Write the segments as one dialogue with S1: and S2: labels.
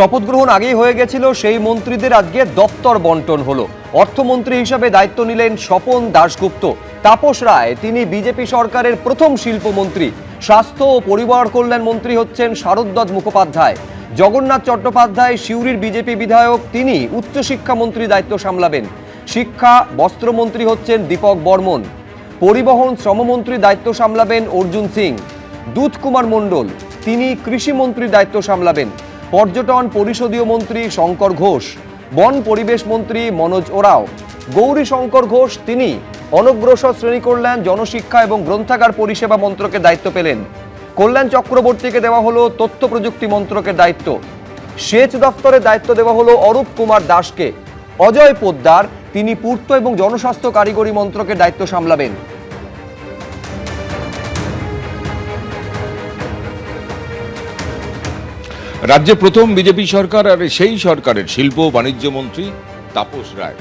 S1: শপথ গ্রহণ আগেই হয়ে গেছিল, সেই মন্ত্রীদের আজকে দপ্তর বন্টন হলো। অর্থমন্ত্রী হিসেবে দায়িত্ব নিলেন স্বপন দাশগুপ্ত। তাপস রায়, তিনি বিজেপি সরকারের প্রথম শিল্পমন্ত্রী। স্বাস্থ্য ও পরিবার কল্যাণ মন্ত্রী হচ্ছেন শারদত্ত মুখোপাধ্যায়। জগন্নাথ চট্টোপাধ্যায় সিউড়ির বিজেপি বিধায়ক, তিনি উচ্চশিক্ষামন্ত্রী দায়িত্ব সামলাবেন। শিক্ষা বস্ত্রমন্ত্রী হচ্ছেন দীপক বর্মন। পরিবহন শ্রমমন্ত্রী দায়িত্ব সামলাবেন অর্জুন সিং। দুধ কুমার মণ্ডল, তিনি কৃষিমন্ত্রীর দায়িত্ব সামলাবেন। পর্যটন পরিষদীয় মন্ত্রী শঙ্কর ঘোষ। বন পরিবেশ মন্ত্রী মনোজ ওরাও। গৌরী শঙ্কর ঘোষ, তিনি অনগ্রসর শ্রেণী কল্যাণ, জনশিক্ষা এবং গ্রন্থাগার পরিষেবা মন্ত্রকের দায়িত্ব পেলেন। কল্যাণ চক্রবর্তীকে দেওয়া হলো তথ্য প্রযুক্তি মন্ত্রকের দায়িত্ব। সেচ দপ্তরের দায়িত্ব দেওয়া হলো অরূপ কুমার দাসকে। অজয় পোদ্দার, তিনি পূর্ত এবং জনস্বাস্থ্য কারিগরি মন্ত্রকের দায়িত্ব সামলাবেন।
S2: রাজ্যে প্রথম বিজেপি সরকার, আর সেই সরকারের শিল্প ও বাণিজ্য মন্ত্রী তাপস রায়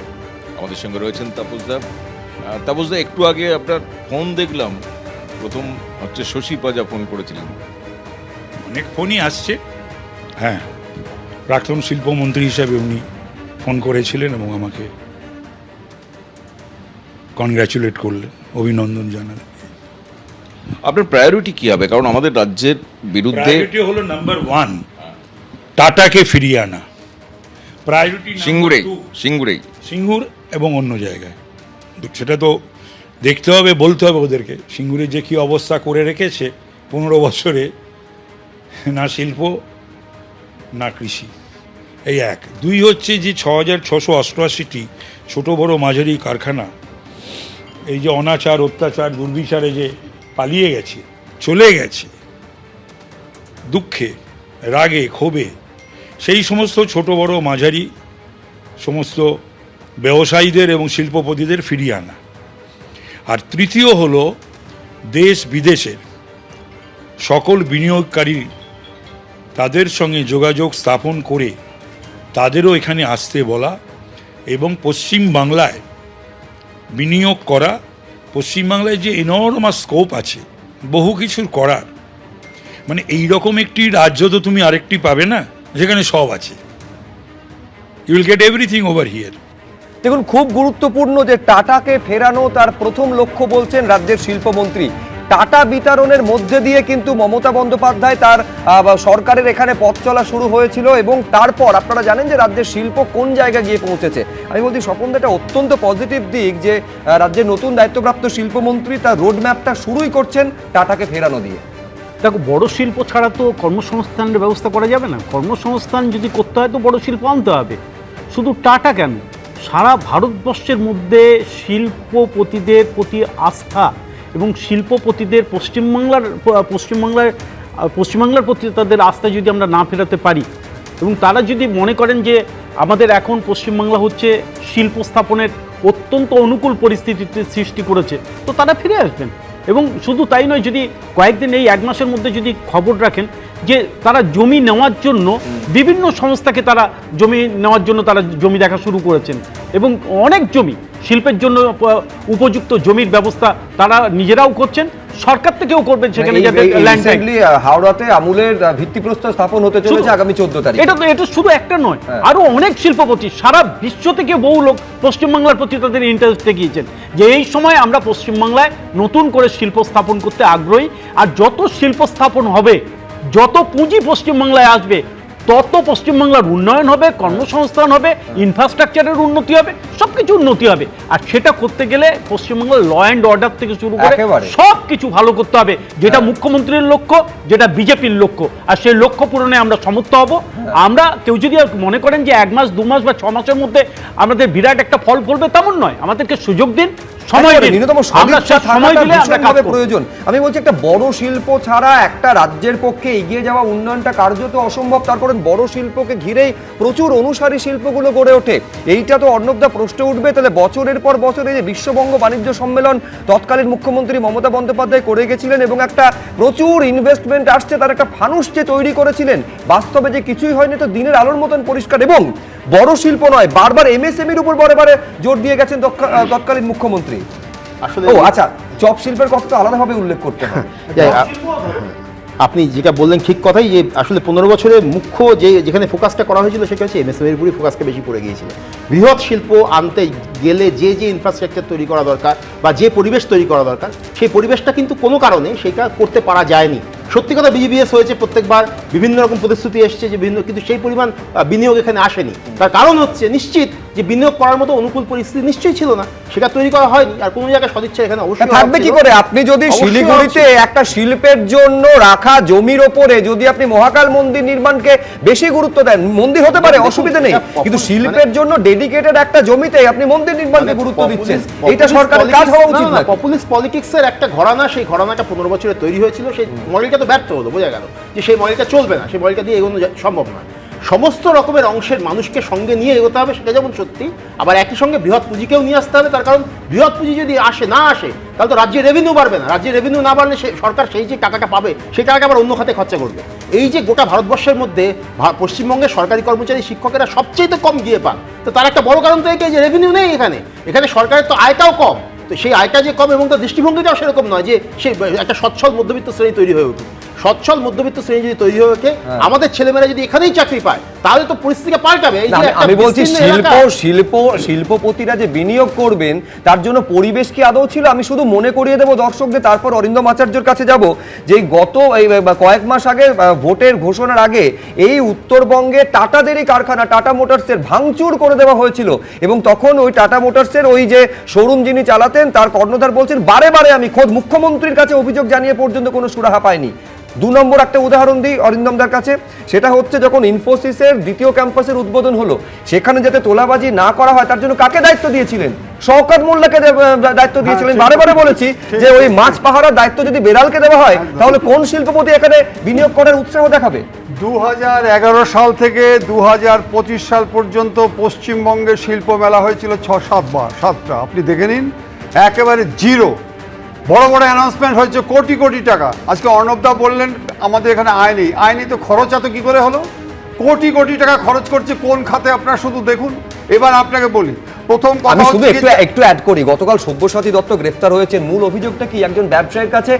S2: আমাদের সঙ্গে রয়েছেন। তাপসদা, একটু আগে আপনার ফোন দেখলাম, প্রথম হচ্ছে শশী পাজা ফোন করেছিলেন।
S3: অনেক ফোনই আসছে। হ্যাঁ, প্রাক্তন শিল্পমন্ত্রী হিসাবে উনি ফোন করেছিলেন এবং আমাকে কনগ্র্যাচুলেট করলেন, অভিনন্দন জানালেন।
S2: আপনার প্রায়োরিটি কি হবে? কারণ আমাদের রাজ্যের বিরুদ্ধে
S3: প্রায়োরিটি হলো নাম্বার 1 টাটাকে ফিরিয়ে আনা। প্রায়োরিটি সিঙ্গুর এবং অন্য জায়গায়, সেটা তো দেখতে হবে, বলতে হবে ওদেরকে। সিঙ্গুরে যে কি অবস্থা করে রেখেছে 15 বছরে, না শিল্প না কৃষি, এই এক। 2 হচ্ছে যে 6688টি ছোট বড় মাঝারি কারখানা এই যে অনাচার অত্যাচার দুর্বিচারে যে পালিয়ে গেছে, চলে গেছে, দুঃখে রাগে ক্ষোভে, সেই সমস্ত ছোট বড় মাঝারি সমস্ত ব্যবসায়ীদের এবং শিল্পপতিদের ফিরিয়ে আনা। আর তৃতীয় হলো দেশ বিদেশের সকল বিনিয়োগকারী, তাদের সঙ্গে যোগাযোগ স্থাপন করে তাদেরও এখানে আসতে বলা এবং পশ্চিম বাংলায় বিনিয়োগ করা। পশ্চিমবাংলায় যে এনর্মাস স্কোপ আছে বহু কিছুর করার, মানে এইরকম একটি রাজ্য তো তুমি আরেকটি পাবে না যেখানে সব আছে। You will get everything over here.
S1: দেখুন, খুব গুরুত্বপূর্ণ যে টাটাকে ফেরানো তার প্রথম লক্ষ্য বলছেন রাজ্যের শিল্পমন্ত্রী। টাটা বিতরণের মধ্যে দিয়ে কিন্তু মমতা বন্দ্যোপাধ্যায় তার সরকারের এখানে পথ চলা শুরু হয়েছিল এবং তারপর আপনারা জানেন যে রাজ্যের শিল্প কোন জায়গায় গিয়ে পৌঁছেছে। আমি বলছি স্বপন, এটা অত্যন্ত পজিটিভ দিক যে রাজ্যের নতুন দায়িত্বপ্রাপ্ত শিল্পমন্ত্রী তার রোড ম্যাপটা শুরুই করছেন টাটাকে ফেরানো দিয়ে।
S4: দেখো, বড় শিল্প ছাড়া তো কর্মসংস্থানের ব্যবস্থা করা যাবে না। কর্মসংস্থান যদি করতে হয় তো বড় শিল্প আনতে হবে। শুধু টাটা কেন, সারা ভারতবর্ষের মধ্যে শিল্পপতিদের প্রতি আস্থা এবং শিল্পপতিদের পশ্চিমবাংলার প্রতি তাদের আস্থা যদি আমরা না ফেরাতে পারি এবং তারা যদি মনে করেন যে আমাদের এখন পশ্চিমবাংলা হচ্ছে শিল্প স্থাপনের অত্যন্ত অনুকূল পরিস্থিতিতে সৃষ্টি করেছে, তো তারা ফিরে আসবেন। এবং শুধু তাই নয়, যদি কয়েকদিন এই 1 মাসের মধ্যে যদি খবর রাখেন যে তারা জমি নেওয়ার জন্য বিভিন্ন সংস্থাকে তারা জমি দেখা শুরু করেছেন এবং অনেক জমি শিল্পের জন্য উপযুক্ত জমির ব্যবস্থা তারা নিজেরাও করছেন, সরকার থেকেও করবেন। সেখানে
S1: হাওড়াতে আমুলের ভিত্তিপ্রস্তর স্থাপন হতে চলেছে আগামী 14 তারিখ।
S4: এটা শুধু একটা নয়, আরো অনেক শিল্পপতি সারা বিশ্ব থেকে বহু লোক পশ্চিমবাংলার প্রতি তাদের ইন্টারেস্ট দেখিয়েছেন যে এই সময় আমরা পশ্চিমবাংলায় নতুন করে শিল্প স্থাপন করতে আগ্রহী। আর যত শিল্প স্থাপন হবে, যত পুঁজি পশ্চিমবাংলায় আসবে, তত পশ্চিমবাংলার উন্নয়ন হবে, কর্মসংস্থান হবে, ইনফ্রাস্ট্রাকচারের উন্নতি হবে, সবকিছু উন্নতি হবে। আর সেটা করতে গেলে পশ্চিমবাংলার ল অ্যান্ড অর্ডার থেকে শুরু করে সব কিছু ভালো করতে হবে, যেটা মুখ্যমন্ত্রীর লক্ষ্য, যেটা বিজেপির লক্ষ্য। আর সেই লক্ষ্য পূরণে আমরা সমর্থ হব। আমরা কেউ যদি মনে করেন যে 1 মাস 2 মাস বা 6 মাসের মধ্যে আমাদের বিরাট একটা ফল ফলবে, তেমন নয়। আমাদেরকে সুযোগ দিন,
S1: প্রয়োজন। আমি বলছি একটা বড় শিল্প ছাড়া একটা রাজ্যের পক্ষে এগিয়ে যাওয়া, উন্নয়নটা কার্যত অসম্ভব। তারপরে বড় শিল্পকে ঘিরেই প্রচুর অনুসারী শিল্পগুলো গড়ে ওঠে। এইটা তো অর্ণবদা প্রশ্ন উঠবে, তাহলে বছরের পর বছর এই যে বিশ্ববঙ্গ বাণিজ্য সম্মেলন তৎকালীন মুখ্যমন্ত্রী মমতা বন্দ্যোপাধ্যায় করে গেছিলেন এবং একটা প্রচুর ইনভেস্টমেন্ট আসছে, তার একটা ফানুস যে তৈরি করেছিলেন, বাস্তবে যে কিছুই হয়নি, তো দিনের আলোর মতন পরিষ্কার। এবং বড় শিল্প নয়, বারবার এমএসএমইর উপর বারে জোর দিয়ে গেছেন তৎকালীন মুখ্যমন্ত্রী। আসলে আচ্ছা, চপ শিল্পের কথা তো আলাদাভাবে উল্লেখ করতে হয়।
S5: আপনি যেটা বললেন ঠিক কথাই, যে আসলে 15 বছরে মুখ্য যেখানে ফোকাসটা করা হয়েছিল সেটা হচ্ছে এমএসএমইর উপরই ফোকাসটা বেশি পড়ে গিয়েছিল। বৃহৎ শিল্প আনতে গেলে যে ইনফ্রাস্ট্রাকচার তৈরি করা দরকার বা যে পরিবেশ তৈরি করা দরকার, সেই পরিবেশটা কিন্তু কোনো কারণে সেটা করতে পারা যায়নি। সত্যি কথা, বিজিবিএস হয়েছে প্রত্যেকবার, বিভিন্ন রকম প্রতিশ্রুতি এসছে যে বিভিন্ন, কিন্তু সেই পরিমাণ বিনিয়োগ এখানে আসেনি। তার কারণ হচ্ছে নিশ্চিত যে বিনিয়োগ করার মতো অনুকূল পরিস্থিতি নিশ্চয়ই ছিল না, সেটা তৈরি করা হয়নি। আর কোনো জায়গায় সদিচ্ছা এখানে অবশ্যই
S1: থাকবে কি করে? আপনি যদি শিলিগুড়িতে একটা শিল্পের জন্য রাখা জমির ওপরে যদি আপনি মহাকাল মন্দির নির্মাণকে বেশি গুরুত্ব দেন, মন্দির হতে পারে, অসুবিধা নেই, কিন্তু শিল্পের জন্য ডেডিকেটেড একটা জমিতে আপনি মন্দির নির্মাণকে গুরুত্ব দিচ্ছেন, এটা সরকারের কাজ হওয়া উচিত না?
S5: পপুলিস্ট পলিটিক্সের একটা ঘরানা, সেই ঘরানাটা 15 বছরে তৈরি হয়েছিল, সেই মডেলটা তো ব্যর্থ হলো, বোঝা গেল যে সেই মডেলটা চলবে না, সেই মডেলটা দিয়ে এগোনো সম্ভব নয়। সমস্ত রকমের অংশের মানুষকে সঙ্গে নিয়ে এগোতে হবে, সেটা যেমন সত্যি, আবার একই সঙ্গে বৃহৎ পুঁজিকেও নিয়ে আসতে হবে। তার কারণ বৃহৎ পুঁজি যদি না আসে তাহলে তো রাজ্যের রেভিনিউ বাড়বে না, রাজ্যের রেভিনিউ না বাড়লে সরকার সেই যে টাকাটা পাবে সেই টাকাটা আবার অন্য খাতে খরচা করবে। এই যে গোটা ভারতবর্ষের মধ্যে পশ্চিমবঙ্গের সরকারি কর্মচারী শিক্ষকেরা সবচেয়ে কম গিয়ে পান, তো তার একটা বড় কারণ তো এই যে রেভিনিউ নেই এখানে সরকারের তো আয়টাও কম। তো সেই আয়টা যে কম এবং তার দৃষ্টিভঙ্গিটাও সেরকম নয় যে সে একটা সচ্ছল মধ্যবিত্ত শ্রেণী তৈরি হয়ে উঠুক। সচ্ছল মধ্যবিত্ত শ্রেণী যদি তৈরি হয়ে ওঠে, আমাদের ছেলেমেয়েরা যদি এখানেই চাকরি পায়, তাহলে তো পরিস্থিতিটা পাল্টাবে।
S1: আমি বলছি শিল্পপতিরা যে বিনিয়োগ করবেন তার জন্য পরিবেশ কি আদৌ ছিল? আমি শুধু মনে করিয়ে দেবো দর্শকদের, তারপর অরিন্দম আচার্যর কাছে যাব, যে গত কয়েক মাস আগে ভোটের ঘোষণার আগে এই উত্তরবঙ্গে টাটাদেরই কারখানা টাটা মোটরসের ভাঙচুর করে দেওয়া হয়েছিল, এবং তখন ওই টাটা মোটরসের ওই যে শোরুম যিনি চালাতেন তার কর্ণধার বলছেন, বারে বারে আমি খোদ মুখ্যমন্ত্রীর কাছে অভিযোগ জানিয়ে পর্যন্ত কোনো সুরাহা পাইনি। 2 নম্বর একটা উদাহরণ দিই অরিন্দমদার কাছে, সেটা হচ্ছে যখন ইনফোসিসের দ্বিতীয় ক্যাম্পাসের উদ্বোধন হলো, সেখানে যাতে তোলাবাজি না করা হয় তার জন্য কাকে দায়িত্ব দিয়েছিলেন? শওকত মোল্লাকে দায়িত্ব দিয়েছিলেন। বারে বারে বলেছি যে ওই মাছ পাহারার দায়িত্ব যদি বেড়ালকে দেওয়া হয় তাহলে কোন শিল্পপতি এখানে বিনিয়োগ করার উৎসাহ দেখাবে?
S6: 2011 সাল থেকে 2025 সাল পর্যন্ত পশ্চিমবঙ্গের শিল্প মেলা হয়েছিল 7টা। আপনি দেখে নিন, একেবারে জিরো। বড় বড় অ্যানাউন্সমেন্ট হয়েছে কোটি কোটি টাকা। আজকে অর্ণবদা বললেন আমাদের এখানে আয় নেই, তো খরচ এত কি করে হলো? কোটি কোটি টাকা খরচ করছে কোন খাতে আপনারা শুধু দেখুন। এবার আপনাকে বলি, প্রথম
S1: আমি শুধু একটু অ্যাড করি, গতকাল সব্যসাচী দত্ত গ্রেফতার হয়েছেন। মূল অভিযোগটা কি? একজন ব্যবসায়ীর কাছে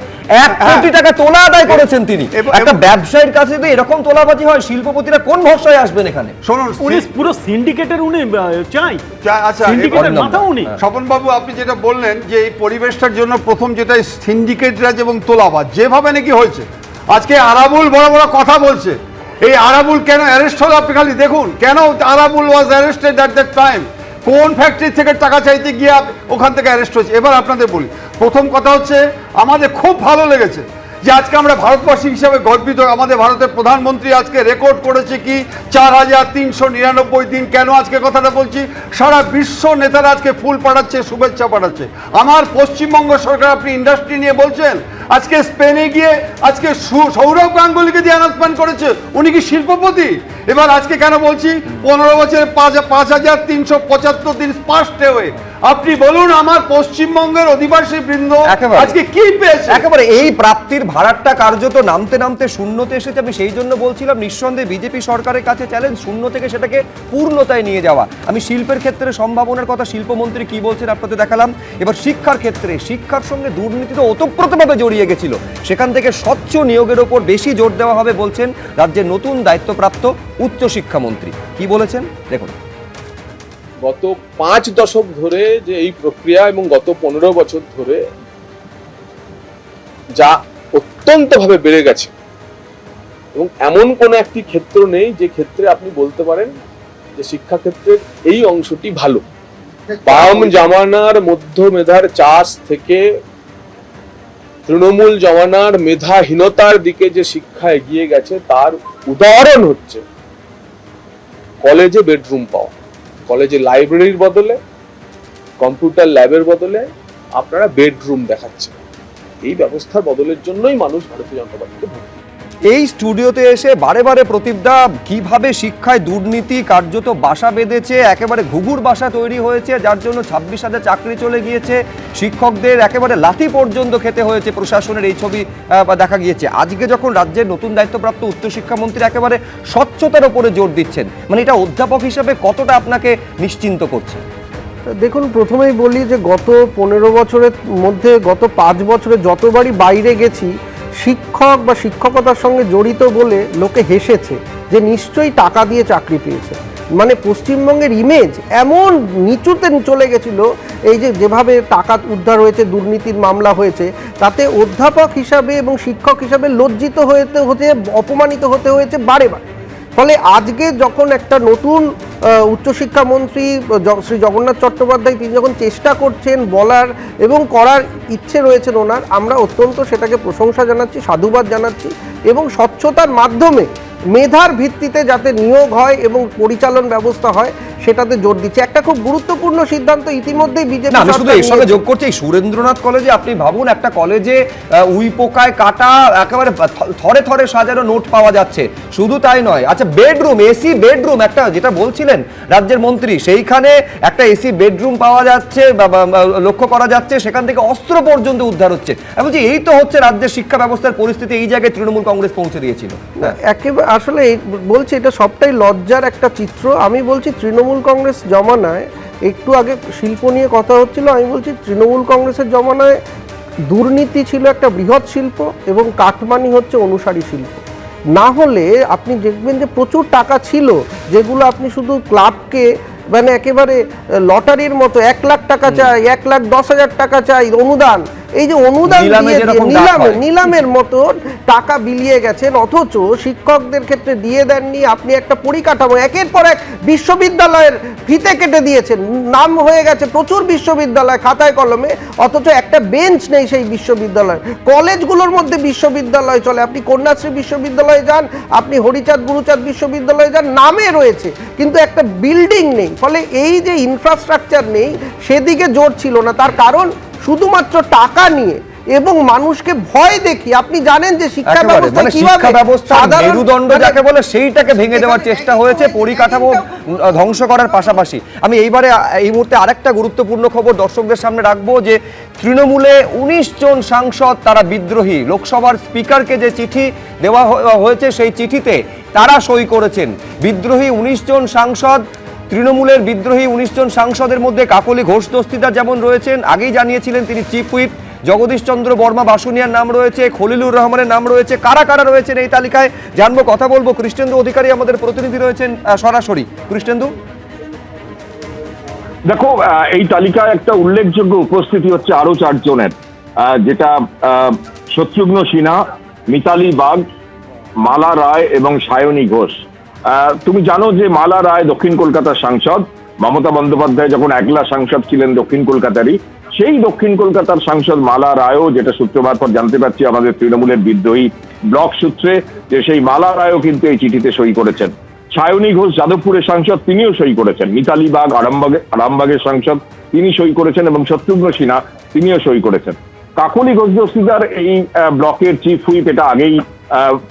S1: 1 কোটি টাকা তোলা আদায় করেছেন তিনি। একটা ব্যবসায়ীর কাছে যদি এরকম তোলাবাজি হয়, শিল্পপতিরা কোন ভরসায় আসবেন এখানে?
S6: শুনুন,
S4: উনি পুরো সিন্ডিকেটের
S6: আচ্ছা,
S4: সিন্ডিকেটের মাথা উনি।
S6: স্বপনবাবু, আপনি যেটা বললেন যে এই পরিবেশটার জন্য প্রথম যেটা সিন্ডিকেট রাজ এবং তোলাবাজ যেভাবে নাকি হয়েছে, আজকে আরাবুল বড় বড় কথা বলছে। এই আরাবুল কেন অ্যারেস্ট হলো আপনি খালি দেখুন, কেন Arabul was arrested at that time, কোন ফ্যাক্টরি থেকে টাকা চাইতে গিয়ে ওখান থেকে অ্যারেস্ট হয়েছে। এবার আপনাদের বলি, প্রথম কথা হচ্ছে আমাদের খুব ভালো লেগেছে যে আজকে আমরা ভারতবাসী হিসাবে গর্বিত। আমাদের ভারতের প্রধানমন্ত্রী আজকে রেকর্ড করেছে কি 4399 দিন। কেন আজকে কথাটা বলছি? সারা বিশ্ব নেতারা আজকে ফুল পাঠাচ্ছে, শুভেচ্ছা পাঠাচ্ছে। আমার পশ্চিমবঙ্গ সরকার, আপনি ইন্ডাস্ট্রি নিয়ে বলছেন, আজকে স্পেনে গিয়ে আজকে সৌরভ গাঙ্গুলিকে দিয়ে অ্যানাউন্সমেন্ট করেছে, উনি কি শিল্পপতি? এবার আজকে কেন বলছি 15 বছরে 5375 দিন স্পষ্ট হয়ে আপনি বলুন আমার পশ্চিমবঙ্গের অধিবাসী বৃন্দ আজকে কি পেয়েছে?
S1: একেবারে এই প্রাপ্তির ভাড়াটা কার্যত নামতে নামতে শূন্যতে এসেছে। আমি সেই জন্য বলছিলাম, নিঃসন্দেহে বিজেপি সরকারের কাছে চ্যালেঞ্জ শূন্য থেকে সেটাকে পূর্ণতায় নিয়ে যাওয়া। আমি শিল্পের ক্ষেত্রে সম্ভাবনার কথা শিল্পমন্ত্রী কি বলছেন আপনাদের দেখালাম। এবার শিক্ষার ক্ষেত্রে, শিক্ষার সঙ্গে দুর্নীতি তো ওতপ্রোতভাবে জড়িয়ে গেছিল, সেখান থেকে স্বচ্ছ নিয়োগের ওপর বেশি জোর দেওয়া হবে বলছেন রাজ্যের নতুন দায়িত্বপ্রাপ্ত উচ্চশিক্ষামন্ত্রী। কি বলেছেন দেখুন।
S7: গত 5 দশক ধরে যে এই প্রক্রিয়া এবং গত 15 বছর ধরে যা অত্যন্তভাবে বেড়ে গেছে, এবং এমন কোন একটি ক্ষেত্র নেই যে ক্ষেত্রে আপনি বলতে পারেন যে শিক্ষা ক্ষেত্রের এই অংশটি ভালো। বাম জামানার মধ্য মেধার চাষ থেকে তৃণমূল জমানার মেধাহীনতার দিকে যে শিক্ষা এগিয়ে গেছে তার উদাহরণ হচ্ছে কলেজে বেডরুম পাওয়া। কলেজে লাইব্রেরির বদলে, কম্পিউটার ল্যাবের বদলে আপনারা বেডরুম দেখাচ্ছেন। এই ব্যবস্থার বদলের জন্যই মানুষ ভারতীয় জনতা পার্টিকে ভোট দিয়েছে।
S1: এই স্টুডিওতে এসে বারে বারে প্রদীপদা কিভাবে শিক্ষায় দুর্নীতি কার্যত বাসা বেঁধেছে, একেবারে ঘুঘুর বাসা তৈরি হয়েছে, যার জন্য 26,000 চাকরি চলে গিয়েছে, শিক্ষকদের একেবারে লাথি পর্যন্ত খেতে হয়েছে, প্রশাসনের এই ছবি দেখা গিয়েছে। আজকে যখন রাজ্যের নতুন দায়িত্বপ্রাপ্ত উচ্চশিক্ষামন্ত্রী একেবারে স্বচ্ছতার উপরে জোর দিচ্ছেন, মানে এটা অধ্যাপক হিসেবে কতটা আপনাকে নিশ্চিন্ত করছে?
S8: দেখুন, প্রথমেই বলি যে গত 15 বছরের মধ্যে গত 5 বছরে যতবারই বাইরে গেছি শিক্ষক বা শিক্ষকতার সঙ্গে জড়িত বলে লোকে হেসেছে যে নিশ্চয়ই টাকা দিয়ে চাকরি পেয়েছে। মানে পশ্চিমবঙ্গের ইমেজ এমন নিচুতে চলে গেছিল, এই যে যেভাবে টাকা উদ্ধার হয়েছে, দুর্নীতির মামলা হয়েছে, তাতে অধ্যাপক হিসাবে এবং শিক্ষক হিসাবে লজ্জিত হতে অপমানিত হতে হয়েছে বারে বারে। ফলে আজকে যখন একটা নতুন উচ্চশিক্ষামন্ত্রী শ্রী জগন্নাথ চট্টোপাধ্যায় তিনি যখন চেষ্টা করছেন বলার এবং করার ইচ্ছে রয়েছেন ওনার, আমরা অত্যন্ত সেটাকে প্রশংসা জানাচ্ছি, সাধুবাদ জানাচ্ছি এবং স্বচ্ছতার মাধ্যমে মেধার ভিত্তিতে যাতে নিয়োগ হয় এবং পরিচালন ব্যবস্থা হয় সেটাতে জোর দিচ্ছে। একটা খুব গুরুত্বপূর্ণ সিদ্ধান্ত ইতিমধ্যেই বিজেপি
S1: না, আমি শুধু এর সঙ্গে যোগ করছি, সুরেন্দ্রনাথ কলেজে আপনি ভাবুন, একটা কলেজে উই পোকায় কাটা একেবারে থরে থরে সাজানো নোট পাওয়া যাচ্ছে। শুধু তাই নয়, আচ্ছা বেডরুম, এসি বেডরুম, একটা যেটা বলছিলেন রাজ্যের মন্ত্রী, সেইখানে একটা এসি বেডরুম পাওয়া যাচ্ছে, লক্ষ্য করা যাচ্ছে, সেখান থেকে অস্ত্র পর্যন্ত উদ্ধার হচ্ছে। আমি বলছি এই তো হচ্ছে রাজ্যের শিক্ষা ব্যবস্থার পরিস্থিতি, এই জায়গায় তৃণমূল কংগ্রেস পৌঁছে দিয়েছিল।
S8: একেবারে আসলে বলছি এটা সবটাই লজ্জার একটা চিত্র। আমি বলছি তৃণমূল কংগ্রেস জমানায়, একটু আগে শিল্প নিয়ে কথা হচ্ছিল, আমি বলছি তৃণমূল কংগ্রেসের জমানায় দুর্নীতি ছিল একটা বৃহৎ শিল্প এবং কাটমানি হচ্ছে অনুসারী শিল্প। না হলে আপনি দেখবেন যে প্রচুর টাকা ছিল যেগুলো আপনি শুধু ক্লাবকে মানে একেবারে লটারির মতো 1 লাখ টাকা চাই, 1,10,000 টাকা চাই অনুদান, এই যে অনুদান নিলামের মতো টাকা বিলিয়ে গেছেন, অথচ শিক্ষকদের ক্ষেত্রে দিয়ে দেননি। আপনি একটা পরিকাঠামো একের পর এক বিশ্ববিদ্যালয়ের ফিতে কেটে দিয়েছেন, নাম হয়ে গেছে প্রচুর বিশ্ববিদ্যালয় খাতায় কলমে, অথচ একটা বেঞ্চ নেই সেই বিশ্ববিদ্যালয়। কলেজগুলোর মধ্যে বিশ্ববিদ্যালয় চলে, আপনি কন্যাশ্রী বিশ্ববিদ্যালয়ে যান, আপনি হরিচাঁদ গুরুচাঁদ বিশ্ববিদ্যালয়ে যান, নামে রয়েছে কিন্তু একটা বিল্ডিং নেই। ফলে এই যে ইনফ্রাস্ট্রাকচার নেই সেদিকে জোর ছিল না, তার কারণ শুধুমাত্র টাকা নিয়ে এবং মানুষকে ভয় দেখি। আপনি জানেন যে শিক্ষা
S1: ব্যবস্থা মেরুদণ্ড যাকে বলে সেইটাকে ভেঙে দেওয়ার চেষ্টা হয়েছে, পরিকাঠামো ধ্বংস করার পাশাপাশি। আমি এই মুহূর্তে আরেকটা গুরুত্বপূর্ণ খবর দর্শকদের সামনে রাখবো যে তৃণমূলে 19 জন সাংসদ তারা বিদ্রোহী। লোকসভার স্পিকারকে যে চিঠি দেওয়া হয়েছে সেই চিঠিতে তারা সই করেছেন। বিদ্রোহী 19 জন সাংসদ, তৃণমূলের বিদ্রোহী 19 জন সাংসদের মধ্যে কাকলি ঘোষ দস্তিদার যেমন রয়েছেন, আগেই জানিয়েছিলেন তিনি চিফ হুইপ, জগদীশ চন্দ্র বর্মা বাসুনিয়ার নাম রয়েছে, খলিলুর রহমানের নাম রয়েছে। কারা কারা রয়েছেন এই তালিকায় জানবো, কথা বলবো। কৃষ্ণেন্দু অধিকারী আমাদের প্রতিনিধি রয়েছেন সরাসরি। কৃষ্ণেন্দু,
S9: দেখো এই তালিকায় একটা উল্লেখযোগ্য উপস্থিতি হচ্ছে আরো 4 জনের, যেটা শত্রুঘ্ন সিনহা, মিতালি বাগ, মালা রায় এবং সায়নী ঘোষ। তুমি জানো যে মালা রায় দক্ষিণ কলকাতার সাংসদ। মমতা বন্দ্যোপাধ্যায় যখন একলা সাংসদ ছিলেন দক্ষিণ কলকাতারই, সেই দক্ষিণ কলকাতার সাংসদ মালা রায়ও, যেটা সূত্র মারফত জানতে পারছি আমাদের তৃণমূলের বিদ্রোহী ব্লক সূত্রে, যে সেই মালা রায়ও কিন্তু এই চিঠিতে সই করেছেন। সায়নী ঘোষ যাদবপুরের সাংসদ, তিনিও সই করেছেন। মিতালি বাগ আরামবাগের সাংসদ, তিনি সই করেছেন এবং শত্রুঘ্ন সিনহা তিনিও সই করেছেন। কাকলি ঘোষ দস্তিদার এই ব্লকের চিফ হুইপ, এটা আগেই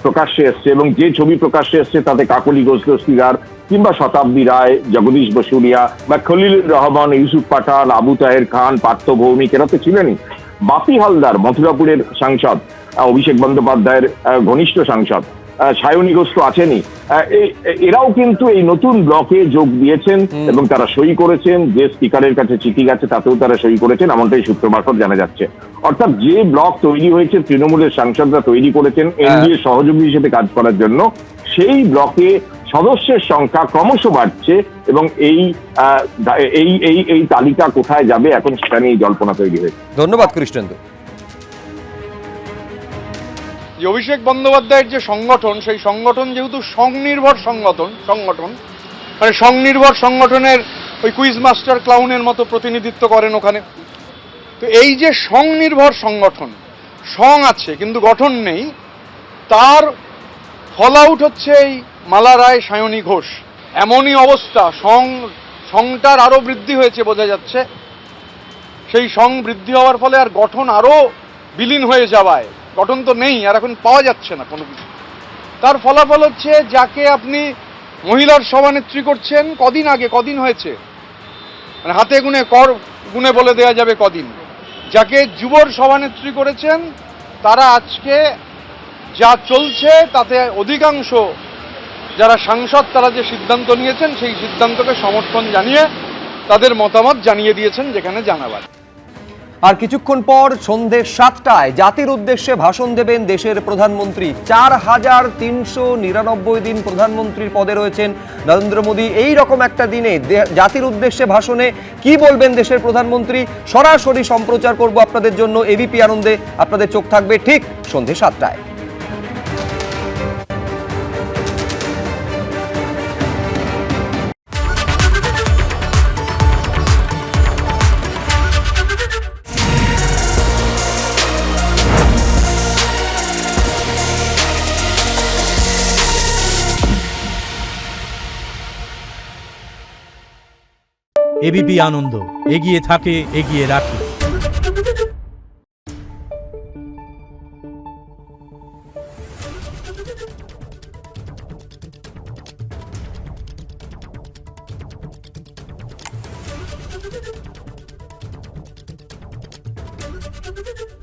S9: প্রকাশ্যে এসছে এবং যে ছবি প্রকাশ্যে এসছে তাতে কাকলি ঘোষ দস্তিদার কিংবা শতাব্দী রায়, জগদীশ বসুনিয়া বা খলিলুর রহমান, ইউসুফ পাঠান, আবু তাহের খান, পার্থ ভৌমিক, এরা তো ছিলেনই। বাপি হালদার মথুরাপুরের সাংসদ, অভিষেক বন্দ্যোপাধ্যায়ের ঘনিষ্ঠ সাংসদ, সায়নী ঘোষ তো আছেনই। এরাও কিন্তু এই নতুন ব্লকে যোগ দিয়েছেন এবং তারা সই করেছেন। যে স্পিকারের কাছে চিঠি গেছে তাতেও তারা সই করেছেন, এমনটাই সূত্র মারফত জানা যাচ্ছে। অর্থাৎ যে ব্লক তৈরি হয়েছে, তৃণমূলের সাংসদরা তৈরি করেছেন এনডিএ সহযোগী হিসেবে কাজ করার জন্য, সেই ব্লকে সদস্যের সংখ্যা ক্রমশ বাড়ছে এবং এই তালিকা কোথায় যাবে এখন সেটা নিয়ে জল্পনা তৈরি হয়েছে।
S1: ধন্যবাদ কৃষ্ণেন্দু।
S10: যে অভিষেক বন্দ্যোপাধ্যায়ের যে সংগঠন, সেই সংগঠন যেহেতু স্বনির্ভর সংগঠন, মানে স্বনির্ভর সংগঠনের ওই কুইজ মাস্টার ক্লাউনের মতো প্রতিনিধিত্ব করেন ওখানে। তো এই যে স্বনির্ভর সংগঠন, সং আছে কিন্তু গঠন নেই, তার ফল আউট হচ্ছে এই মালা রায়, সায়নী ঘোষ। এমনই অবস্থা, সংটার আরো বৃদ্ধি হয়েছে বোঝা যাচ্ছে। সেই সং বৃদ্ধি হওয়ার ফলে আর গঠন আরো বিলীন হয়ে যাওয়ায়, গঠন তো নেই আর, এখন পাওয়া যাচ্ছে না কোনো কিছু। তার ফলাফল হচ্ছে যাকে আপনি মহিলার সভানেত্রী করছেন, কদিন হয়েছে, মানে হাতে গুনে বলে দেওয়া যাবে কদিন। যাকে যুবর সভানেত্রী করেছেন, তারা আজকে যা চলছে তাতে অধিকাংশ যারা সাংসদ তারা যে সিদ্ধান্ত নিয়েছেন সেই সিদ্ধান্তকে সমর্থন জানিয়ে তাদের মতামত জানিয়ে দিয়েছেন যেখানে জানাবার।
S1: আর কিছুক্ষণ পর সন্ধে 7টায় জাতির উদ্দেশ্যে ভাষণ দেবেন দেশের প্রধানমন্ত্রী। 4399 দিন প্রধানমন্ত্রীর পদে রয়েছেন নরেন্দ্র মোদী। এই রকম একটা দিনে জাতির উদ্দেশ্যে ভাষণে কি বলবেন দেশের প্রধানমন্ত্রী সরাসরি সম্প্রচার করব আপনাদের জন্য এবিপি আনন্দে। আপনাদের চোখ থাকবে ঠিক সন্ধে 7টায়।
S11: এবিপি আনন্দ, এগিয়ে থাকে, এগিয়ে রাখে।
S12: Thank you.